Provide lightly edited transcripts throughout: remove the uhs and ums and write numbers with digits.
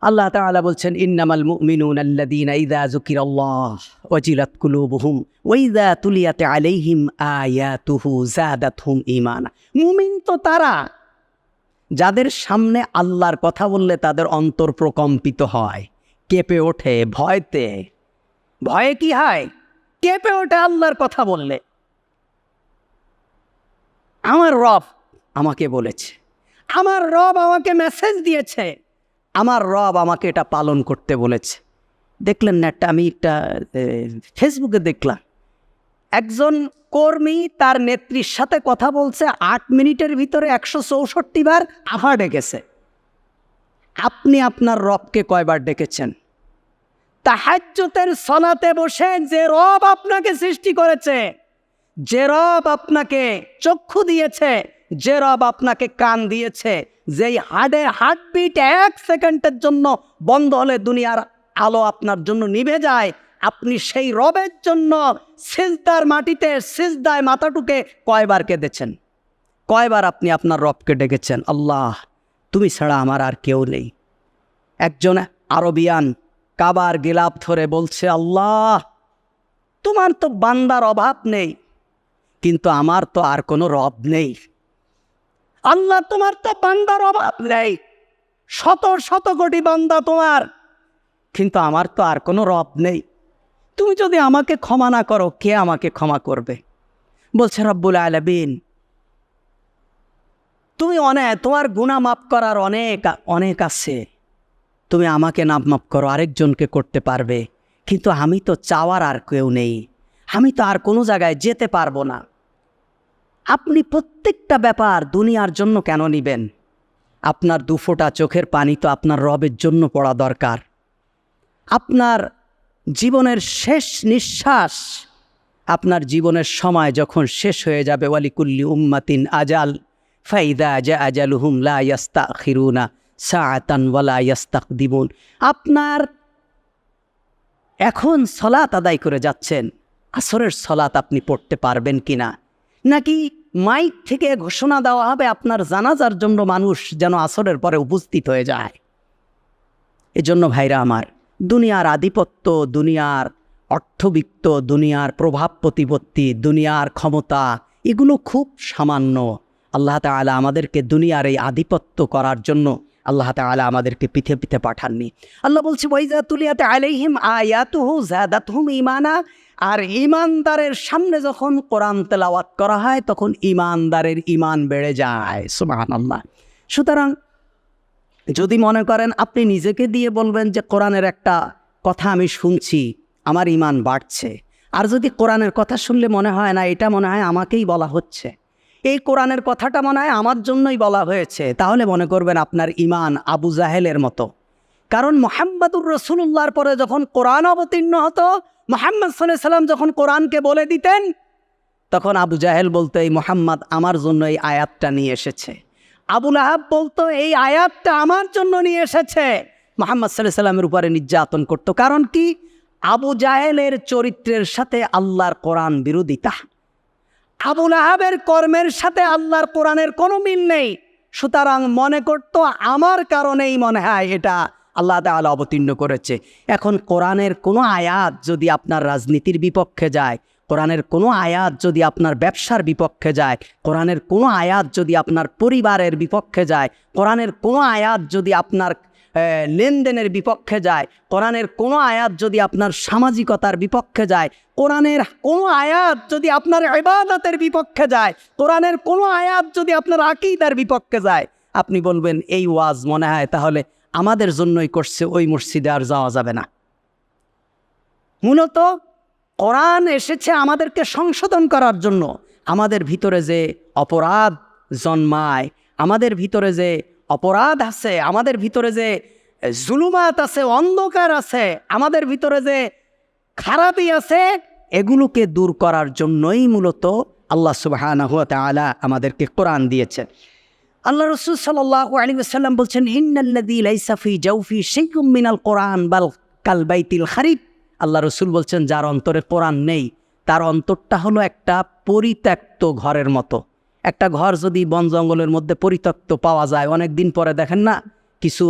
আল্লাহ তাআলা বলছেন, ইন্নামাল মুমিনুনা আল্লাযীনা ইযা যুকিরাল্লাহ ওয়াজিলাত কুলুবুহুম ওয়া ইযা তুলিয়াত আলাইহিম আয়াতুহু যাদাতহুম ঈমানা। মুমিন তো তারা যাদের সামনে আল্লাহর কথা বললে তাদের অন্তর প্রকম্পিত হয়, কেঁপে ওঠে ভয়তে। ভয়ে কি হয়? কেঁপে ওঠে আল্লাহর কথা বললে। আমার রব আমাকে বলেছে, আমার রব আমাকে মেসেজ দিয়েছে, আমার রব আমাকে এটা পালন করতে বলেছে। দেখলেন না, আমি একটা ফেসবুকে দেখলাম, একজন কর্মী তার নেত্রীর সাথে কথা বলছে, 8 মিনিটের ভিতরে 164 বার আহা ডেকেছে। আপনি আপনার রবকে কয়বার ডেকেছেন? তাহাজ্জুদের সালাতে বসে যে রব আপনাকে সৃষ্টি করেছে, যে রব আপনাকে চক্ষু দিয়েছে, যে রব আপনাকে কান দিয়েছে, যেই হার্টবিট 1 সেকেন্ডের জন্য বন্ধ হলে দুনিয়ার আলো আপনার জন্য নিভে যায়, আপনি সেই রবের জন্য সিজদার মাটিতে সিজদায় মাথাটুকে কয়বার কেঁদেছেন? কয়বার আপনি আপনার রবকে ডেকেছেন, আল্লাহ তুমি ছাড়া আমার আর কেউ নেই। একজন আরবিয়ান কাবার গিলাফ ধরে বলছে, আল্লাহ তোমার তো বান্দার অভাব নেই, কিন্তু আমার তো আর কোনো রব নেই। আল্লাহ তোমার তো বান্দার অভাব নেই, শত শত কোটি বান্দা তোমার, কিন্তু আমার তো আর কোনো রব নেই। তুমি যদি আমাকে ক্ষমা না করো, কে আমাকে ক্ষমা করবে? বলছে রব্বুল আলামিন, তুমি তোমার গুনাহ মাফ করার অনেক অনেক আছে, তুমি আমাকে না মাফ করো, আরেকজনকে করতে পারবে, কিন্তু আমি তো চাওয়ার আর কেউ নেই, আমি তো আর কোনো জায়গায় যেতে পারবো না। আপনি প্রত্যেকটা ব্যাপার দুনিয়ার জন্য কেন নিবেন? আপনার 2 ফোঁটা চোখের পানি তো আপনার রবের জন্য পড়া দরকার। আপনার জীবনের শেষ নিঃশ্বাস, আপনার জীবনের সময় যখন শেষ হয়ে যাবে, ওয়ালিকুল্লি উম্মাতিন আজাল ফাইদা জা আজালুহুম লা ইয়াস্তাখিরুনা সাআতান ওয়ালা ইয়াস্তাকদিমুন। আপনার এখন সলাত আদায় করে যাচ্ছেন, আসরের সলাত আপনি পড়তে পারবেন কিনা? নাকি মাইক থেকে ঘোষণা দেওয়া হবে আপনার জানাজার জন্য মানুষ যেন আসরের পরে উপস্থিত হয়ে যায়? এজন্য ভাইরা আমার, দুনিয়ার আধিপত্য, দুনিয়ার অর্থবিত্ত, দুনিয়ার প্রভাব প্রতিপত্তি, দুনিয়ার ক্ষমতা, এগুলো খুব সামান্য। আল্লাহ তাআলা আমাদেরকে দুনিয়ার এই আধিপত্য করার জন্য আল্লাহ তাআলা আমাদেরকে পৃথিবীতে পাঠাননি। আল্লাহ বলছে, ওয়াইজা তুলিয়াত আলাইহিম আয়াতুহু যাদাতহুম ঈমানা। আর ঈমানদারের সামনে যখন কোরআন তেলাওয়াত করা হয়, তখন ঈমানদারের ঈমান বেড়ে যায়। সুবহানাল্লাহ। সুতরাং যদি মনে করেন আপনি নিজেকে দিয়ে বলবেন যে কোরআনের একটা কথা আমি শুনছি, আমার ঈমান বাড়ছে, আর যদি কোরআনের কথা শুনলে মনে হয় না, এটা মনে হয় আমাকেই বলা হচ্ছে, এই কোরআনের কথাটা মনে হয় আমার জন্যই বলা হয়েছে, তাহলে মনে করবেন আপনার ঈমান আবু জাহেলের মতো। কারণ মুহাম্মদুর রাসূলুল্লাহর পরে যখন কোরআন অবতীর্ণ হতো, মুহাম্মদ সাল্লাল্লাহু আলাইহি ওয়াসাল্লাম যখন কোরআনকে বলে দিতেন, তখন আবু জাহেল বলতো, এই মুহাম্মদ আমার জন্য এই আয়াতটা নিয়ে এসেছে। আবু লাহাব বলতো, এই আয়াতটা আমার জন্য নিয়ে এসেছে। মুহাম্মদ সাল্লাল্লাহু আলাইহি ওয়াসাল্লামের উপরে নির্যাতন করতো। কারণ কি? আবু জাহেলের চরিত্রের সাথে আল্লাহর কোরআন বিরোধিতা। আবু লাহাবের কর্মের সাথে আল্লাহর কোরআনের কোনো মিল নেই। সুতরাং মনে করতো আমার কারণেই মনে হয় এটা আল্লাহ তাআলা অবতীর্ণ করেছে। এখন কোরআনের কোনো আয়াত যদি আপনার রাজনীতির বিপক্ষে যায়, কোরআনের কোনো আয়াত যদি আপনার ব্যবসার বিপক্ষে যায়, কোরআনের কোনো আয়াত যদি আপনার পরিবারের বিপক্ষে যায়, কোরআনের কোনো আয়াত যদি আপনার লেনদেনের বিপক্ষে যায়, কোরআনের কোনো আয়াত যদি আপনার সামাজিকতার বিপক্ষে যায়, কোরআনের কোনো আয়াত যদি আপনার ইবাদতের বিপক্ষে যায়, কোরআনের কোনো আয়াত যদি আপনার আকীদার বিপক্ষে যায়, আপনি বলবেন এই ওয়াজ মনে হয় তাহলে আমাদের জন্যই করছে, ওই মসজিদে আর যাওয়া যাবে না। মূলত কোরআন এসেছে আমাদেরকে সংশোধন করার জন্য। আমাদের ভিতরে যে অপরাধ জন্মায়, আমাদের ভিতরে যে অপরাধ আছে, আমাদের ভিতরে যে জুলুমাত আছে, অন্ধকার আছে, আমাদের ভিতরে যে খারাপই আছে, এগুলোকে দূর করার জন্যই মূলত আল্লাহ সুবহানাহু ওয়া তাআলা আমাদেরকে কোরআন দিয়েছেন। আল্লাহ রাসূল সাল্লাল্লাহু আলাইহি ওয়াসাল্লাম বলছেন, ইন্নাল্লাযী লাইসা ফি জাওফি শাইউম মিনাল কোরআন বাল কাল বাইতিল খারিব। আল্লাহ রাসূল বলছেন, যার অন্তরে কোরআন নেই, তার অন্তরটা হলো একটা পরিত্যক্ত ঘরের মতো। একটা ঘর যদি বন জঙ্গলের মধ্যে পরিত্যক্ত পাওয়া যায়, অনেক দিন পরে দেখেন না কিছু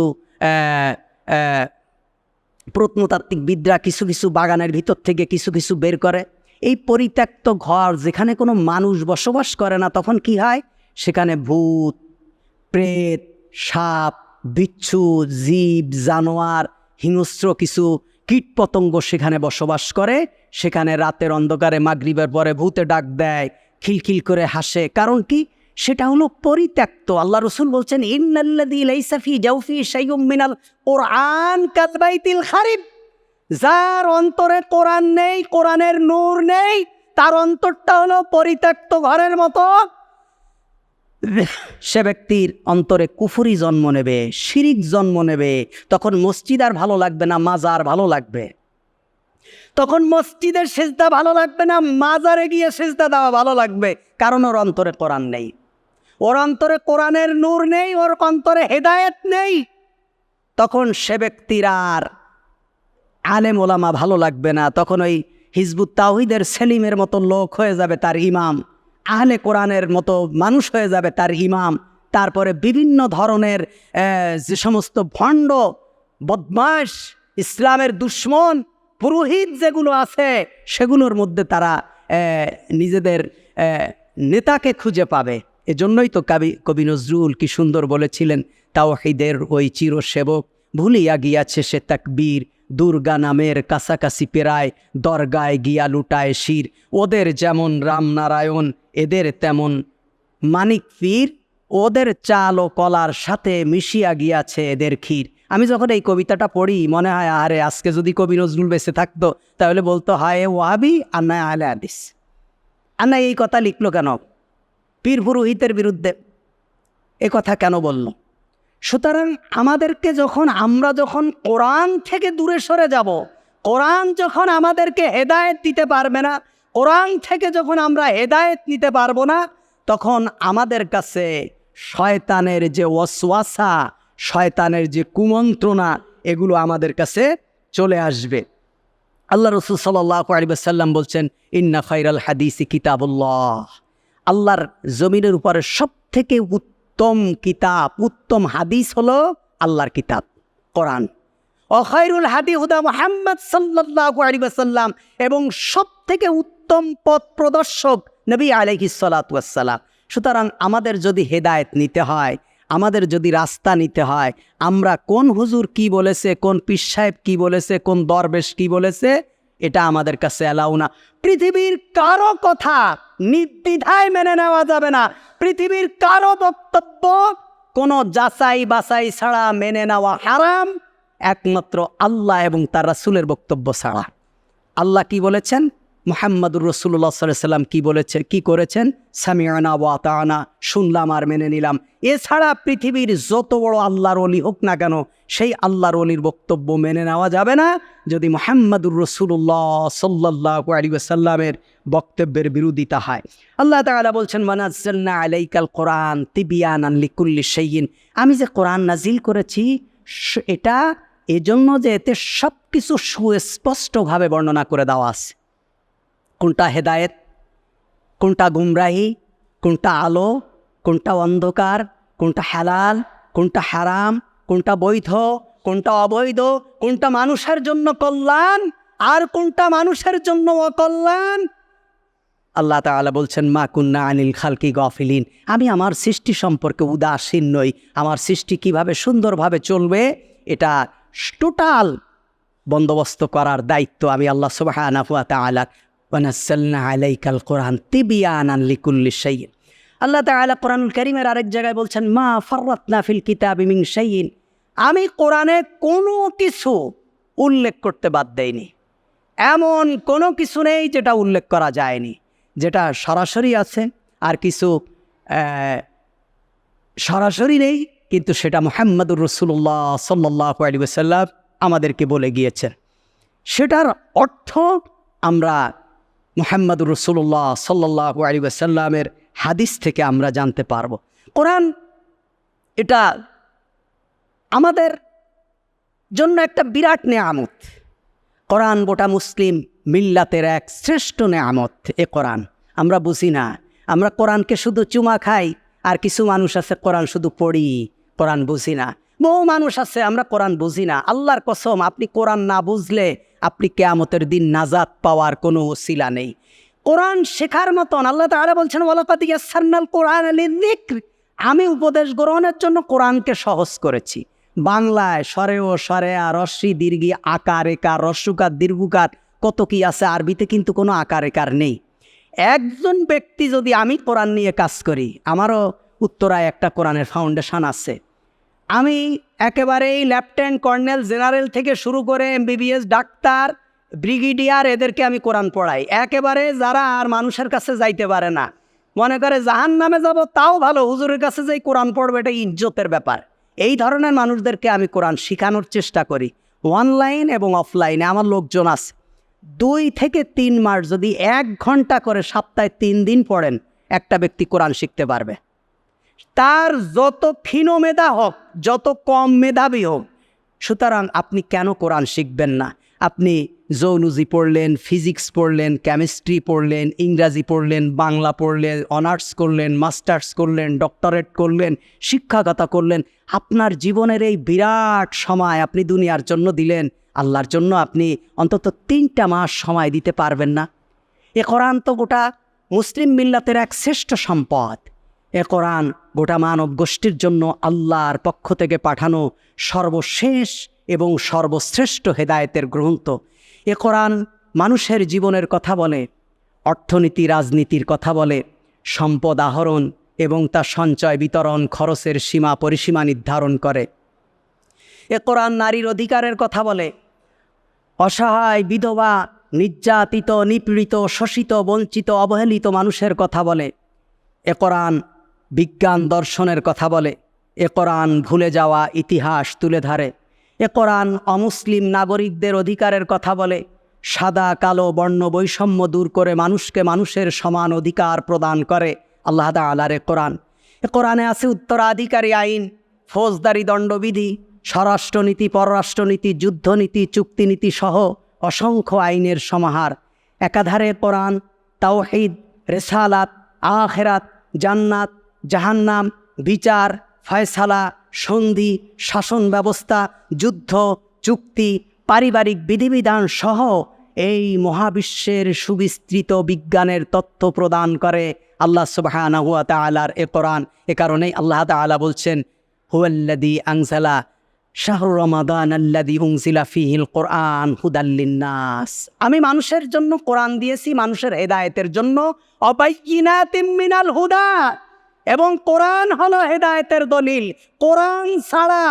প্রত্নতাত্ত্বিকবিদরা কিছু কিছু বাগানের ভিতর থেকে কিছু কিছু বের করে। এই পরিত্যক্ত ঘর যেখানে কোনো মানুষ বসবাস করে না, তখন কি হয়? সেখানে ভূত, প্রেত, সাপ, বিচ্ছু, জীব, জানোয়ার, হিংস্র কিছু কীটপতঙ্গ সেখানে বসবাস করে। সেখানে রাতের অন্ধকারে মাগরিবের পরে ভূতে ডাক দেয়, খিলখিল করে হাসে। কারণ কি? সেটা হলো পরিত্যক্ত। আল্লাহ রসুল বলছেন, ইন্নাল্লাযী লাইসা ফী জাওফি শাইউম মিনাল কুরআন কালবাইতিল খারিব। যার অন্তরে কোরআন নেই, কোরআনের নূর নেই, তার অন্তরটা হলো পরিত্যক্ত ঘরের মতো। সে ব্যক্তির অন্তরে কুফরি জন্ম নেবে, শিরিক জন্ম নেবে। তখন মসজিদ আর ভালো লাগবে না, মাজার ভালো লাগবে। তখন মসজিদের সেজদা ভালো লাগবে না, মাজারে গিয়ে সেজদা দেওয়া ভালো লাগবে। কারণ ওর অন্তরে কোরআন নেই, ওর অন্তরে কোরআনের নূর নেই, ওর অন্তরে হেদায়েত নেই। তখন সে ব্যক্তির আর আলেম ওলামা ভালো লাগবে না। তখন ওই হিজবুত তাওহীদের সেলিমের মতো লোক হয়ে যাবে তার ইমাম, আহলে কোরআনের মতো মানুষ হয়ে যাবে তার ইমাম। তারপরে বিভিন্ন ধরনের যে সমস্ত ভণ্ড, বদমাশ, ইসলামের দুশ্মন, পুরোহিত যেগুলো আছে, সেগুলোর মধ্যে তারা নিজেদের নেতাকে খুঁজে পাবে। এজন্যই তো কবি নজরুল কি সুন্দর বলেছিলেন, তাওহীদের ওই চিরসেবক ভুলিয়া গিয়াছে সে তাকবীর, দুর্গা নামের কাছাকাছি পেরায় দরগায় গিয়া লুটায় শির। ওদের যেমন রামনারায়ণ, এদের তেমন মানিক পীর, ওদের চাল ও কলার সাথে মিশিয়া গিয়াছে এদের ক্ষীর। আমি যখন এই কবিতাটা পড়ি মনে হয়, আরে আজকে যদি কবি নজরুল বেঁচে থাকতো তাহলে বলতো, হায় ওয়াহাবি আর নয় আহলে হাদিস। আর না এই কথা লিখলো কেন? পীর পুরোহিতের বিরুদ্ধে এ কথা কেন বলল? সুতরাং আমাদেরকে আমরা যখন কোরআন থেকে দূরে সরে যাব, কোরআন যখন আমাদেরকে হেদায়েত দিতে পারবে না, কোরআন থেকে যখন আমরা হেদায়েত নিতে পারবো না, তখন আমাদের কাছে শয়তানের যে ওয়াসওয়াসা, শয়তানের যে কুমন্ত্রণা, এগুলো আমাদের কাছে চলে আসবে। আল্লাহ রাসূল সাল্লাল্লাহু আলাইহি ওয়াসাল্লাম বলছেন, ইন্না খায়রাল হাদিসি কিতাবুল্লাহ। আল্লাহর জমিনের উপরে সবথেকে উত্তম কিতাব, উত্তম হাদিস হলো আল্লাহর কিতাব কোরআন। খায়রুল হাদি হুদা মুহাম্মদ সাল্লাল্লাহু আলাইহি ওয়াসাল্লাম, এবং সবথেকে উত্তম পথ প্রদর্শক নবী আলাইহিস সালাতু ওয়াস সালাম। সুতরাং আমাদের যদি হেদায়েত নিতে হয়, আমাদের যদি রাস্তা নিতে হয়, আমরা কোন হুজুর কি বলেছে, কোন পীর সাহেব কি বলেছে, কোন দরবেশ কি বলেছে, এটা আমাদের কাছে অ্যালাউ না। পৃথিবীর কারো কথা নির্দ্বিধায় মেনে নেওয়া যাবে না। পৃথিবীর কারো বক্তব্য কোনো যাচাই বাছাই ছাড়া মেনে নেওয়া হারাম, একমাত্র আল্লাহ এবং তার রাসূলের বক্তব্য ছাড়া। আল্লাহ কি বলেছেন, মুহাম্মাদুর রাসূলুল্লাহ সাল্লাল্লাহু আলাইহি ওয়াসাল্লাম কি বলেছে, কি করেছেন, সামি'না ওয়া আতা'না, শুনলাম আর মেনে নিলাম। এছাড়া পৃথিবীর যত বড় আল্লাহর ওলি হোক না কেন, সেই আল্লাহর ওলির বক্তব্য মেনে নেওয়া যাবে না যদি মুহাম্মাদুর রাসূলুল্লাহ সাল্লাল্লাহু আলাইহি ওয়াসাল্লামের বক্তব্যের বিরোধিতা হয়। আল্লাহ তাআলা বলছেন, ওয়ানাজ্জালনা আলাইকাল কোরআন তিবয়ানান লিকুল্লি শাইইন। আমি যে কোরআন নাজিল করেছি এটা এজন্য যে এতে সব কিছু সুস্পষ্টভাবে বর্ণনা করে দেওয়া আছে। কোনটা হেদায়েত, কোনটা গুমরাহি, কোনটা আলো, কোনটা অন্ধকার, কোনটা হালাল, কোনটা হারাম, কোনটা বৈধ, কোনটা অবৈধ, কোনটা মানুষের জন্য কল্যাণ আর কোনটা মানুষের জন্য অকল্যাণ। আল্লাহ তাআলা বলছেন, মা কুন্না আনিল খালকি গাফিলিন। আমি আমার সৃষ্টি সম্পর্কে উদাসীন নই। আমার সৃষ্টি কিভাবে সুন্দরভাবে চলবে এটা টোটাল বন্দোবস্ত করার দায়িত্ব আমি আল্লাহ সুবহানাহু ওয়া তাআলা। ওয়ানাজ্জালনা আলাইকাল কোরআন তিবয়ানান লিকুল্লি শাইইন। আল্লাহ তাআলা কোরআনুল কারীমের আরেক জায়গায় বলছেন, মা ফাররাতনা ফিল কিতাবি মিন শাইইন। আমি কোরআনে কোনো কিছু উল্লেখ করতে বাদ দেইনি। এমন কোনো কিছু নেই যেটা উল্লেখ করা যায়নি, যেটা সরাসরি আছে, আর কিছু সরাসরি নেই কিন্তু সেটা মুহাম্মাদুর রাসূলুল্লাহ সাল্লাল্লাহু আলাইহি ওয়াসাল্লাম আমাদেরকে বলে গিয়েছেন। সেটার অর্থ আমরা মুহাম্মাদুর রাসূলুল্লাহ সাল্লাল্লাহু আলাইহি ওয়াসাল্লামের হাদিস থেকে আমরা জানতে পারব। কোরআন এটা আমাদের জন্য একটা বিরাট নেয়ামত। কোরআন গোটা মুসলিম মিল্লাতের এক শ্রেষ্ঠ নেয়ামত। এ কোরআন আমরা বুঝি না, আমরা কোরআনকে শুধু চুমা খাই, আর কিছু মানুষ আছে কোরআন শুধু পড়ি, কোরআন বুঝি না। বহু মানুষ আছে আমরা কোরআন বুঝি না। আল্লাহর কসম, আপনি কোরআন না বুঝলে আপনি কিয়ামতের দিন নাজাত পাওয়ার কোনো ওসিলা নেই। কোরআন শেখার মতন আল্লাহ তাআলা বলছেন ওয়ালাকাদ ইয়াসসারনাল কোরআন লিযিক্র, আমি উপদেশ গ্রহণের জন্য কোরআনকে সহজ করেছি। বাংলায় সরে ও সরে আর রস্যি দীর্ঘি আকার একার রস্যুকার দীর্ঘকার কত কি আছে, আরবিতে কিন্তু কোনো আকার একার নেই। একজন ব্যক্তি যদি, আমি কোরআন নিয়ে কাজ করি, আমারও উত্তরায় একটা কোরআনের ফাউন্ডেশন আছে। আমি একেবারেই লেফটেন্যান্ট কর্নেল জেনারেল থেকে শুরু করে এমবিবিএস ডাক্তার ব্রিগেডিয়ার এদেরকে আমি কোরআন পড়াই। একেবারে যারা আর মানুষের কাছে যাইতে পারে না, মনে করে জাহান্নামে যাব তাও ভালো, হুজুরের কাছে যাই কোরআন পড়বে, এটা ইজ্জতের ব্যাপার, এই ধরনের মানুষদেরকে আমি কোরআন শেখানোর চেষ্টা করি। অনলাইন এবং অফলাইনে আমার লোকজন আছে। 2 থেকে 3 মাস যদি 1 ঘন্টা করে সপ্তাহে 3 দিন পড়েন, একটা ব্যক্তি কোরআন শিখতে পারবে। তার যত ক্ষীণ মেধা হোক, যত কম মেধাবী হোক। সুতরাং আপনি কেন কোরআন শিখবেন না? আপনি জুওলজি পড়লেন, ফিজিক্স পড়লেন, কেমিস্ট্রি পড়লেন, ইংরাজি পড়লেন, বাংলা পড়লেন, অনার্স করলেন, মাস্টার্স করলেন, ডক্টরেট করলেন, শিক্ষকতা করলেন। আপনার জীবনের এই বিরাট সময় আপনি দুনিয়ার জন্য দিলেন, আল্লাহর জন্য আপনি অন্তত 3টা মাস সময় দিতে পারবেন না? এ কোরআন তো গোটা মুসলিম মিল্লাতের এক শ্রেষ্ঠ সম্পদ। এ কোরআন গোটা মানব গোষ্ঠীর জন্য আল্লাহর পক্ষ থেকে পাঠানো সর্বশেষ এবং সর্বশ্রেষ্ঠ হেদায়েতের গ্রন্থ। এ কোরআন মানুষের জীবনের কথা বলে, অর্থনীতি রাজনীতির কথা বলে, সম্পদ আহরণ এবং তা সঞ্চয় বিতরণ খরচের সীমা পরিসীমা নির্ধারণ করে। এ কোরআন নারীর অধিকারের কথা বলে, অসহায় বিধবা নির্যাতিত নিপীড়িত শোষিত বঞ্চিত অবহেলিত মানুষের কথা বলে। এ কোরআন বিজ্ঞান দর্শনের কথা বলে। এ কোরআন ভুলে যাওয়া ইতিহাস তুলে ধরে। এ কোরআন অমুসলিম নাগরিকদের অধিকারের কথা বলে, সাদা কালো বর্ণ বৈষম্য দূর করে মানুষকে মানুষের সমান অধিকার প্রদান করে আল্লাহ তাআলার এ কোরআন। এ কোরআনে আছে উত্তরাধিকারী আইন, ফৌজদারি দণ্ডবিধি, স্বরাষ্ট্রনীতি, পররাষ্ট্রনীতি, যুদ্ধনীতি, চুক্তিনীতি সহ অসংখ্য আইনের সমাহার। একাধারে কোরআন তাওহীদ, রিসালাত, আখিরাত, জান্নাত, জাহান্নাম, বিচার, ফয়সালা, সন্ধি, শাসন ব্যবস্থা, যুদ্ধ, চুক্তি, পারিবারিক বিধিবিধান সহ এই মহাবিশ্বের সুবিস্তৃত বিজ্ঞানের তথ্য প্রদান করে আল্লাহ সুবহানাহু ওয়া তাআলার এ কোরআন। এ কারণেই আল্লাহ তাআলা বলছেন হুয়াল্লাযী আনজালা শাহরু রমাদান আল্লাযী উনজিলা ফীহিল কোরআন হুদাল লিন্নাস, আমি মানুষের জন্য কোরআন দিয়েছি মানুষের হেদায়েতের জন্য, অবায়্যিনাতিম মিনাল হুদা, এবং কোরআন হলো হেদায়েতের দলিল। কোরআন ছাড়া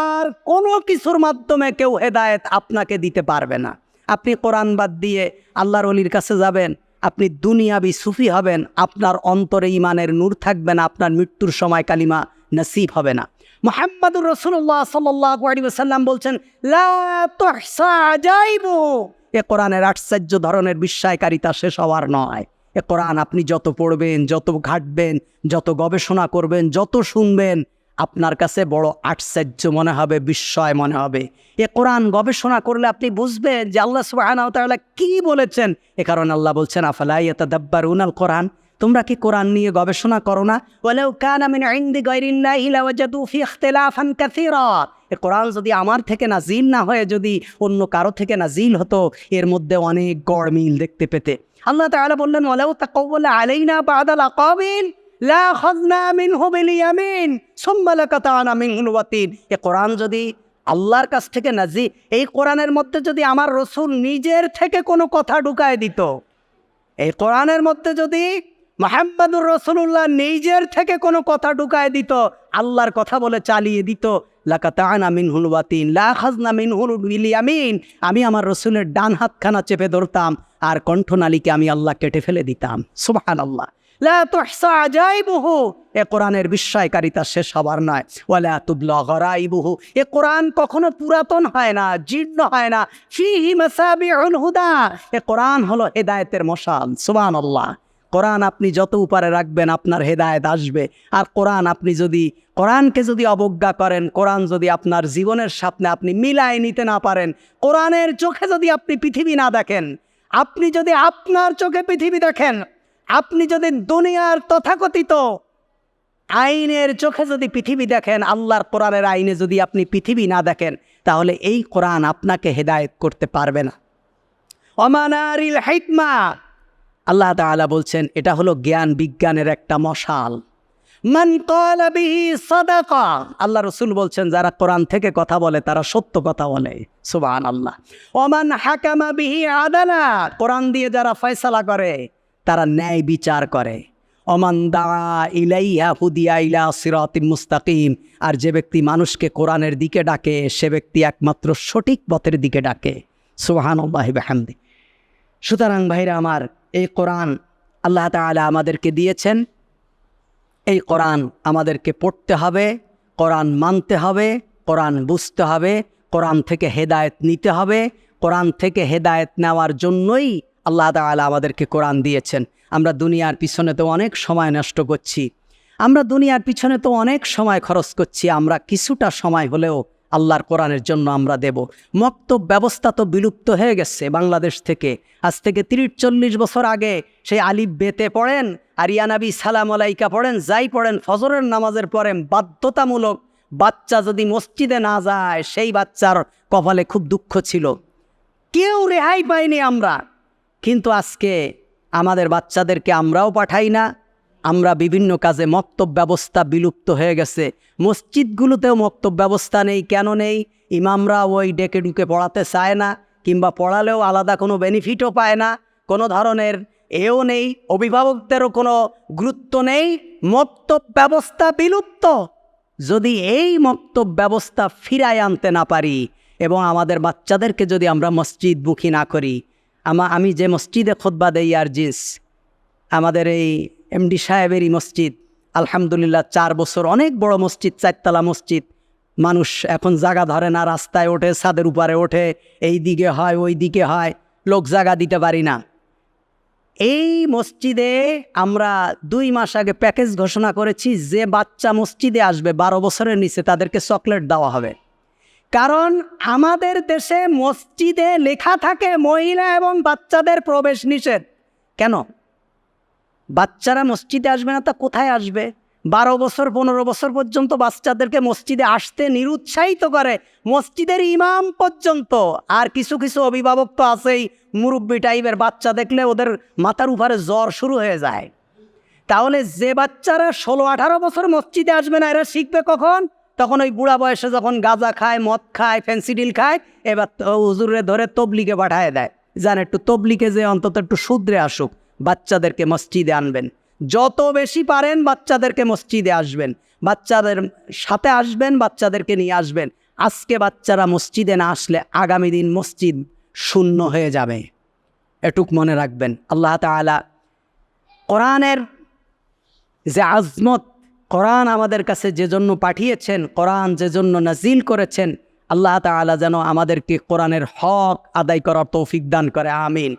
আর কোনো কিছুর মাধ্যমে কেউ হেদায়েত আপনাকে দিতে পারবে না। আপনি কোরআন বাদ দিয়ে আল্লাহর ওলির কাছে যাবেন, আপনি দুনিয়াবি সুফি হবেন, আপনার অন্তরে ঈমানের নূর থাকবে না, আপনার মৃত্যুর সময় কালিমা নসিব হবে না। মুহাম্মাদুর রাসূলুল্লাহ সাল্লাল্লাহু আলাইহি ওয়াসাল্লাম বলছেন লা তুহসা আজাইবুহু, এ কোরআনের আশ্চর্য ধরনের বিস্ময়কারিতা শেষ হওয়ার নয়। এ কোরআন আপনি যত পড়বেন, যত ঘাঁটবেন, যত গবেষণা করবেন, যত শুনবেন, আপনার কাছে বড় আশ্চর্য মনে হবে, বিস্ময় মনে হবে। এ কোরআন গবেষণা করলে আপনি বুঝবেন যে আল্লাহ সুবহানাহু ওয়া তাআলা কী বলেছেন। এ কারণে আল্লাহ বলছেন আফালা ইয়াতাদাব্বারুনাল কোরআন, তোমরা কি কোরআন নিয়ে গবেষণা করো না? ওয়ালাউ কানা মিন ইনদি গায়রিল্লাহি লাওয়াজাদু ফি ইখতিলাফান কাসীরা, এ কোরআন যদি আমার থেকে নাজিল না হয়ে যদি অন্য কারো থেকে নাজিল হতো, এর মধ্যে অনেক গড়মিল দেখতে পেতে। আল্লাহ তাআলা বললেন ওয়ালাউ তাকাওয়ালা আলাইনা বা'দাল আকাবিল লা আখাযনা মিনহু বিল ইয়ামিন সুম্মা লাকাতা'না মিনহুল ওয়াতিন, এ কোরআন যদি আল্লাহর কাছ থেকে নাজিল, এই কোরআনের মধ্যে যদি আমার রাসূল নিজের থেকে কোনো কথা ঢুকায় দিত, এই কোরআনের মধ্যে যদি মুহাম্মাদুর রাসূলুল্লাহ নিজের থেকে কোনো কথা ঢুকায় দিত, আল্লাহর কথা বলে চালিয়ে দিত, লাকাতা'না মিনহুল ওয়াতিন লা আখাযনা মিনহুল বিল ইয়ামিন, আমি আমার রাসূলের ডান হাতখানা চেপে ধরতাম আর কণ্ঠনালীকে আমি আল্লাহ কেটে ফেলে দিতাম। সুবহানাল্লাহ। লা তুহসা আজাইবুহু, এ কোরআনের বিস্ময়কারিতা শেষ হবার নয়। ওয়ালা তুবলা গরাইবুহু, এ কোরআন কখনো পুরাতন হয় না, জীর্ণ হয় না। ফীহি মাসাবিউল হুদা, এ কোরআন হলো হেদায়েতের মশাল। সুবহানাল্লাহ। কোরআন আপনি যত উপরে রাখবেন আপনার হেদায়েত আসবে। আর কোরআনকে যদি অবজ্ঞা করেন, কোরআন যদি আপনার জীবনের সাথে আপনি মিলায় নিতে না পারেন, কোরআনের চোখে যদি আপনি পৃথিবী না দেখেন, আপনি যদি আপনার চোখে পৃথিবী দেখেন, আপনি যদি দুনিয়ার তথাকথিত আইনের চোখে যদি পৃথিবী দেখেন, আল্লাহর কোরআনের আইনে যদি আপনি পৃথিবী না দেখেন, তাহলে এই কোরআন আপনাকে হেদায়েত করতে পারবে না। অমানারিল হিকমা, আল্লাহ তাআলা বলছেন এটা হলো জ্ঞান বিজ্ঞানের একটা মশাল। মান ক্বালা বিহি সাদাকা, আল্লাহ রাসূল বলছেন যারা কোরআন থেকে কথা বলে তারা সত্য কথা বলে। সুবহানাল্লাহ। ওমান হাকামা বিহি আদালা, কোরআন দিয়ে যারা ফয়সালা করে তারা ন্যায় বিচার করে। ওমান দাআ ইলাইহা হুদিয়া ইলা সিরাতিম মুস্তাকিম, আর যে ব্যক্তি মানুষকে কোরআনের দিকে ডাকে সে ব্যক্তি একমাত্র সঠিক পথের দিকে ডাকে। সুবহানাল্লাহি বিহামদি। সুতরাং ভাইরা আমার, এই কোরআন আল্লাহ তাআলা আমাদেরকে দিয়েছেন। এই কোরআন আমাদেরকে পড়তে হবে, কোরআন মানতে হবে, কোরআন বুঝতে হবে, কোরআন থেকে হেদায়েত নিতে হবে। কোরআন থেকে হেদায়েত নেওয়ার জন্যই আল্লাহ তাআলা আমাদেরকে কোরআন দিয়েছেন। আমরা দুনিয়ার পিছনে তো অনেক সময় নষ্ট করছি, আমরা দুনিয়ার পিছনে তো অনেক সময় খরচ করছি, আমরা কিছুটা সময় হলেও আল্লাহর কোরআনের জন্য আমরা দেব। মক্তব ব্যবস্থা তো বিলুপ্ত হয়ে গেছে বাংলাদেশ থেকে। আজ থেকে 30-40 বছর আগে সেই আলিফ বেতে পড়েন আর ইয়া নবী সালাম আলাইকা পড়েন, যাই পড়েন, ফজরের নামাজের পরে বাধ্যতামূলক বাচ্চা যদি মসজিদে না যায় সেই বাচ্চার কপালে খুব দুঃখ ছিল, কেউ রেহাই পাইনি আমরা। কিন্তু আজকে আমাদের বাচ্চাদেরকে আমরাও পাঠাই না, আমরা বিভিন্ন কাজে মক্তব ব্যবস্থা বিলুপ্ত হয়ে গেছে। মসজিদগুলোতেও মক্তব ব্যবস্থা নেই। কেন নেই? ইমামরা ওই ডেকে ডুকে পড়াতে চায় না, কিংবা পড়ালেও আলাদা কোনো বেনিফিটও পায় না, কোনো ধরনের এও নেই, অভিভাবকদেরও কোনো গুরুত্ব নেই। মক্তব ব্যবস্থা বিলুপ্ত। যদি এই মক্তব ব্যবস্থা ফিরায় আনতে না পারি এবং আমাদের বাচ্চাদেরকে যদি আমরা মসজিদমুখী না করি, আমি যে মসজিদে খুতবা দেই আর জিস, আমাদের এই এমডি সাহেবেরই মসজিদ, আলহামদুলিল্লাহ 4 বছর, অনেক বড় মসজিদ, 4তলা মসজিদ। মানুষ এখন জায়গা ধরে না, রাস্তায় ওঠে, ছাদের উপরে ওঠে, এই দিকে হয় ওই দিকে হয়, লোক জায়গা দিতে পারি না। এই মসজিদে আমরা 2 মাস আগে প্যাকেজ ঘোষণা করেছি, যে বাচ্চা মসজিদে আসবে 12 বছরের নিচে তাদেরকে চকলেট দেওয়া হবে। কারণ আমাদের দেশে মসজিদে লেখা থাকে মহিলা এবং বাচ্চাদের প্রবেশ নিষেধ। কেন? বাচ্চারা মসজিদে আসবে না তা কোথায় আসবে? 12 বছর 15 বছর পর্যন্ত বাচ্চাদেরকে মসজিদে আসতে নিরুৎসাহিত করে মসজিদের ইমাম পর্যন্ত। আর কিছু কিছু অভিভাবক তো আছেই, মুরব্বি টাইপের, বাচ্চা দেখলে ওদের মাথার উপরে জ্বর শুরু হয়ে যায়। তাহলে যে বাচ্চারা 16-18 বছর মসজিদে আসবে না, এরা শিখবে কখন? তখন ওই বুড়া বয়সে যখন গাঁজা খায়, মদ খায়, ফেন্সিডিল খায়, এবার হুজুরে ধরে তবলিগে পাঠায় দেয়, জান একটু তবলিগে যে অন্তত একটু শুধরে আসুক। বাচ্চাদেরকে মসজিদে আনবেন, যত বেশি পারেন বাচ্চাদেরকে মসজিদে আসবেন, বাচ্চাদের সাথে আসবেন, বাচ্চাদেরকে নিয়ে আসবেন। আজকে বাচ্চারা মসজিদে না আসলে আগামী দিন মসজিদ শূন্য হয়ে যাবে, এটুক মনে রাখবেন। আল্লাহ তাআলা কোরআনের যে আজমত, কোরআন আমাদের কাছে যে জন্য পাঠিয়েছেন, কোরআন যে জন্য নাজিল করেছেন, আল্লাহ তাআলা যেন আমাদেরকে কোরআনের হক আদায় করার তৌফিক দান করে। আমিন।